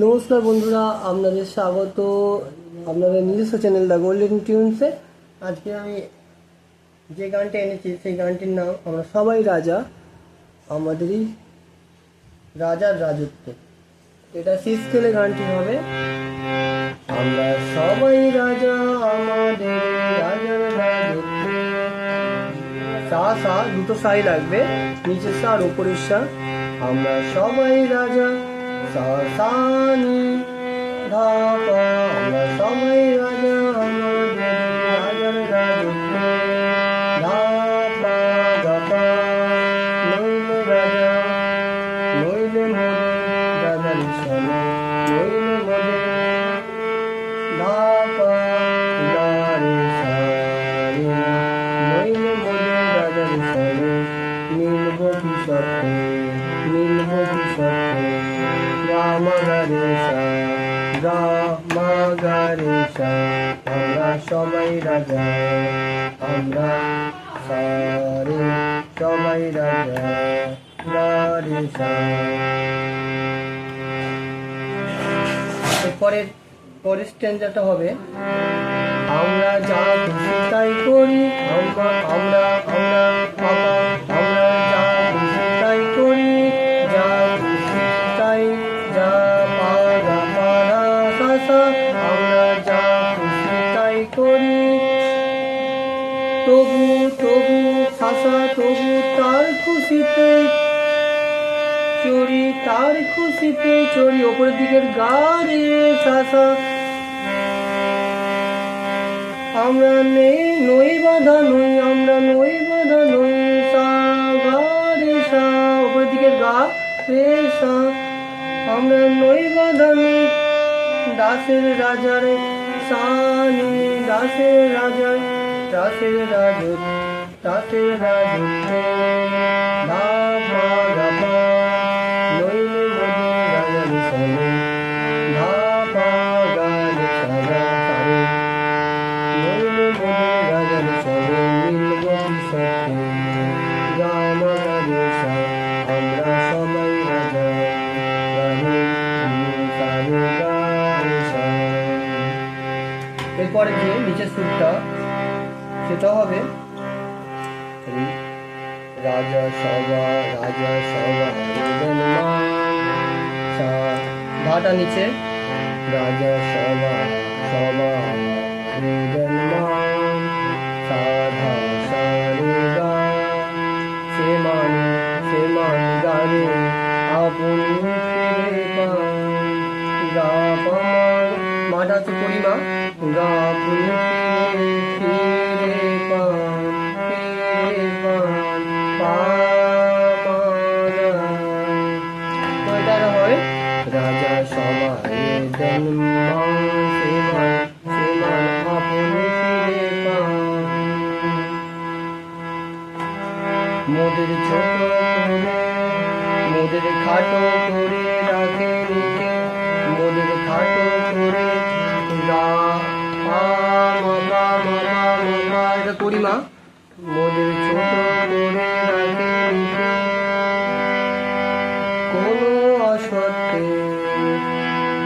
নমস্কার বন্ধুরা, আপনাদের স্বাগত আপনাদের নিজস্ব চ্যানেল দ্য গোল্ডেন টিউনসে। আজকে আমি যে গানটা এনেছি সেই গানটির নাম আমরা সবাই রাজা, আমাদেরই রাজার রাজত্ব। এটা সি স্কেলে গানটি হবে। আমরা সবাই রাজা, আমাদের রাজার রাজত্ব। সা সা দুটো সাই লাগবে, নিচের সা আর উপরের সা। আমরা সবাই রাজা, সা সা নি ধা পা। আমরা সবাই রাজা, আমাদের রাজার রাজত্ব। ধা পা ধা পা। নইলে রাজা, নইলে মোদের রাজার সনে, নইলে মোদের। ধা পা গা রে সা রে, নইলে মোদের রাজার সনে। মিলব কি সত্যে, মিলব কি সত্যে। গা মা গা রে সা, গা মা গা রে সা। আমরা সবাই রাজা, আমরা সা রে সবাই রাজা, গা রে সা। পরের স্ট্যান্জাটা হবে আমরা যা খুশি তাই করি, আমরা আমরা আমরা বাবা, আমরা যা খুশি তাই করি, যা খুশি তাই, যা পারা পারা সাসা। আমরা যা খুশি তাই করি, তবু তবু সাসা, তবু তার খুশিতে চড়ি, তার খুশিতে চড়ি। ওপরের দিকের গা রে সাসা। আমরা নই বাধা নই, আমরা নই বাধা নই, সা গা রে সা। ওপরের দিকের গা রে সা। আমরা নই বাধা নই, দাসের রাজার সানি, দাসের রাজার, দাসের রাজত, দাসের রাজত্ব। ধা পা গা পা, নইলে মোদের রাজার সনে। ধা পা গা রে সা গা সা রে, নইলে মোদের রাজার সনে। মিলব কি সত্যে, গা মা গা রে সা। আমরা সবাই রাজা, গা রে সা রে গা রে সা। এরপরে যে নিচের সুরটা সেটা হবে রাজা সভা, রাজা সভা সা। ধাটা নিচে, রাজা সভা সভা মান, সা ধা সা রে গা। সে মান গা রে, আপনি ফিরে পান। গা পা মাটা হচ্ছে পরিমা, গা আপনি ফিরে পান, ফিরে পান। পা মা গা। তো এটা হয় রাজা সবাই জন্মান, সেমান সেমান আপনি ফিরে পান। মোদের ছোট করে, মোদের খাটো করে রাখে নিকে, মোদের খাটো করে। গা পা মা গা মা গা মা গা, এটা পরিমা। মোদের ছোট করে রাখে নিকে, কোনো অসত্যে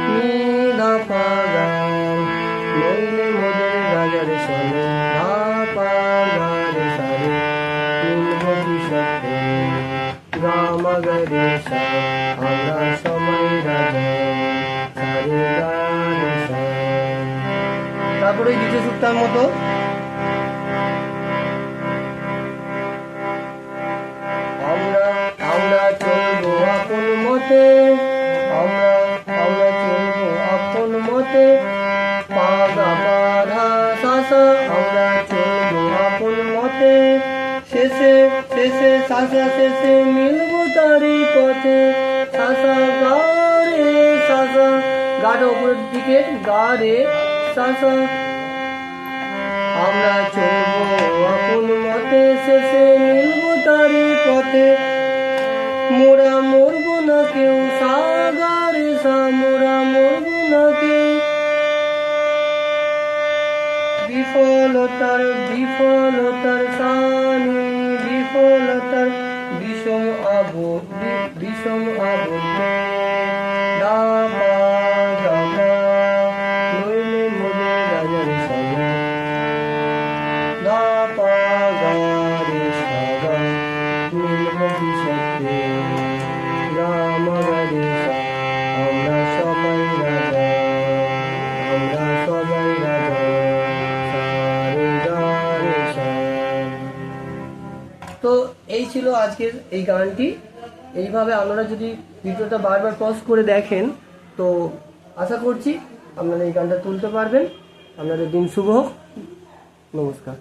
নি ধা পা গা। নইলে মোদের রাজার সনে। ধা পা গা রে সা রে, মিলব কি সত্যে, গা মা গা রে সা। আমরা সবাই রাজা, সা রে গা রে সা। তারপরে দ্বিতীয় সুরটার মতো আমরা আমরা চলবো আপন মতে, আমরা আমরা চলবো আপন মতে। পা গা পা ধা সা সা। আমরা চলবো আপন মতে, শেষে শেষে সাসা শেষে মিলবো তারি পথে। সাসা গা রে সাসা, গাটা উপরের দিকে, গা রে সাসা। আমরা চলবো আপন মতে, শেষে মিলবো তারি পথে। মোরা মরবো না কেউ, সা গা রে সা। মোরা মরবো না কেউ, বিফলতার বিফলতার সানি, বিফলতার বিষম আবদ্ধ, বিষম আবদ্ধ। ধা পা এই ছিল আজকের এই গানটি। এইভাবে আপনারা যদি ভিডিওটা বারবার পজ করে দেখেন তো আশা করছি আপনারা এই গানটা তুলতে পারবেন। আপনাদের দিন শুভ হোক। নমস্কার।